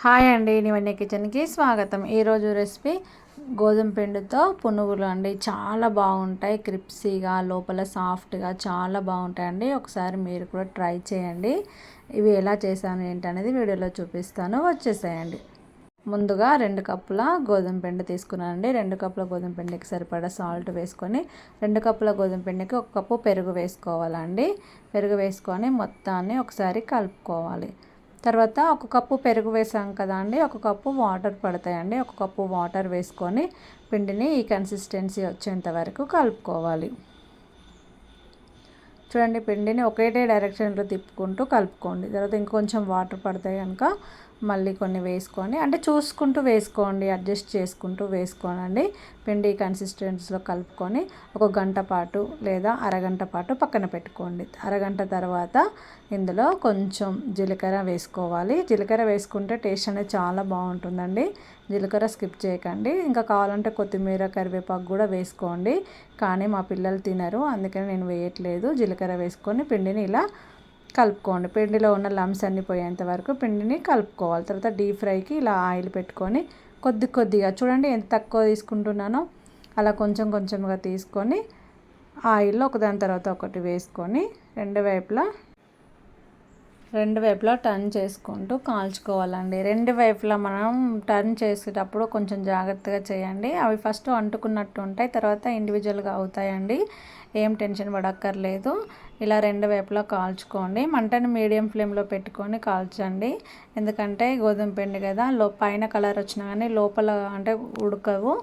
Hi అండి, నివన్య కిచెన్కి స్వాగతం. ఈరోజు రెసిపీ గోధుమ పిండితో పునుగులు అండి. చాలా బాగుంటాయి, క్రిప్సీగా లోపల సాఫ్ట్గా చాలా బాగుంటాయండి. ఒకసారి మీరు కూడా ట్రై చేయండి. ఇవి ఎలా చేశాను ఏంటనేది వీడియోలో చూపిస్తాను, వచ్చేసేయండి. ముందుగా 2 కప్పుల గోధుమ పిండి తీసుకున్నానండి. 2 కప్పుల గోధుమ పిండికి సరిపడా సాల్ట్ వేసుకొని 2 కప్పుల గోధుమ పిండికి 1 కప్పు పెరుగు వేసుకోవాలండి. పెరుగు వేసుకొని మొత్తాన్ని ఒకసారి కలుపుకోవాలి. తర్వాత 1 కప్పు పెరుగు వేసాం కదా అండి, 1 కప్పు వాటర్ పడతాయండి. 1 కప్పు వాటర్ వేసుకొని పిండిని ఈ కన్సిస్టెన్సీ వచ్చేంత వరకు కలుపుకోవాలి. చూడండి, పిండిని ఒకటే డైరెక్షన్లో తిప్పుకుంటూ కలుపుకోండి. తర్వాత ఇంకొంచెం వాటర్ పడతాయి కనుక మళ్ళీ కొన్ని వేసుకొని, అంటే చూసుకుంటూ వేసుకోండి, అడ్జస్ట్ చేసుకుంటూ వేసుకోనండి. పిండి కన్సిస్టెన్సీలో కలుపుకొని 1 గంట పాటు లేదా అరగంట పాటు పక్కన పెట్టుకోండి. అరగంట తర్వాత ఇందులో కొంచెం జీలకర్ర వేసుకోవాలి. జీలకర్ర వేసుకుంటే టేస్ట్ అనేది చాలా బాగుంటుందండి. జీలకర్ర స్కిప్ చేయకండి. ఇంకా కావాలంటే కొత్తిమీర, కరివేపాకు కూడా వేసుకోండి. కానీ మా పిల్లలు తినరు, అందుకని నేను వేయట్లేదు. జీలకర్ర వేసుకొని పిండిని ఇలా కలుపుకోండి. పిండిలో ఉన్న లమ్స్ అన్నీ పోయేంత వరకు పిండిని కలుపుకోవాలి. తర్వాత డీప్ ఫ్రైకి ఇలా ఆయిల్ పెట్టుకొని కొద్దిగా చూడండి ఎంత తక్కువ తీసుకుంటున్నానో అలా కొంచెం కొంచెంగా తీసుకొని ఆయిల్లో ఒకదాని తర్వాత ఒకటి వేసుకొని రెండు వైపులా టర్న్ చేసుకుంటూ కాల్చుకోవాలండి. 2 వైపులా మనం టర్న్ చేసేటప్పుడు కొంచెం జాగ్రత్తగా చేయండి. అవి ఫస్ట్ అంటుకున్నట్టు ఉంటాయి, తర్వాత ఇండివిజువల్గా అవుతాయండి. ఏం టెన్షన్ పడక్కర్లేదు. ఇలా 2 వైపులా కాల్చుకోండి. మంటని మీడియం ఫ్లేమ్లో పెట్టుకొని కాల్చండి. ఎందుకంటే గోధుమ పిండి కదా, పైన కలర్ వచ్చినా కానీ లోపల అంటే ఉడకవు.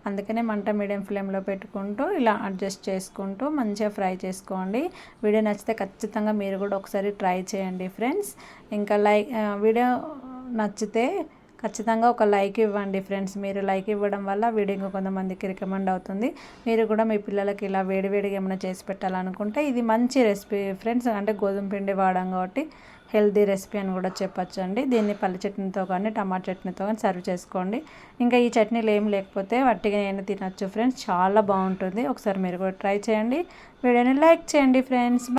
అందుకనే మంట మీడియం ఫ్లేమ్లో పెట్టుకుంటూ ఇలా అడ్జస్ట్ చేసుకుంటూ మంచిగా ఫ్రై చేసుకోండి. వీడియో నచ్చితే ఖచ్చితంగా మీరు కూడా ఒకసారి ట్రై చేయండి ఫ్రెండ్స్. ఇంకా వీడియో నచ్చితే ఖచ్చితంగా ఒక లైక్ ఇవ్వండి ఫ్రెండ్స్. మీరు లైక్ ఇవ్వడం వల్ల వీడియో ఇంకా కొంతమందికి రికమెండ్ అవుతుంది. మీరు కూడా మీ పిల్లలకి ఇలా వేడివేడిగా ఏమైనా చేసి పెట్టాలనుకుంటే ఇది మంచి రెసిపీ ఫ్రెండ్స్. అంటే గోధుమ పిండి వాడాం కాబట్టి హెల్తీ రెసిపీ అని కూడా చెప్పచ్చు అండి. దీన్ని పల్లి చట్నీతో కానీ టమాటా చట్నీతో కానీ సర్వ్ చేసుకోండి. ఇంకా ఈ చట్నీలు ఏం లేకపోతే వట్టిగా నేను తినచ్చు ఫ్రెండ్స్, చాలా బాగుంటుంది. ఒకసారి మీరు కూడా ట్రై చేయండి. వీడియోని లైక్ చేయండి ఫ్రెండ్స్.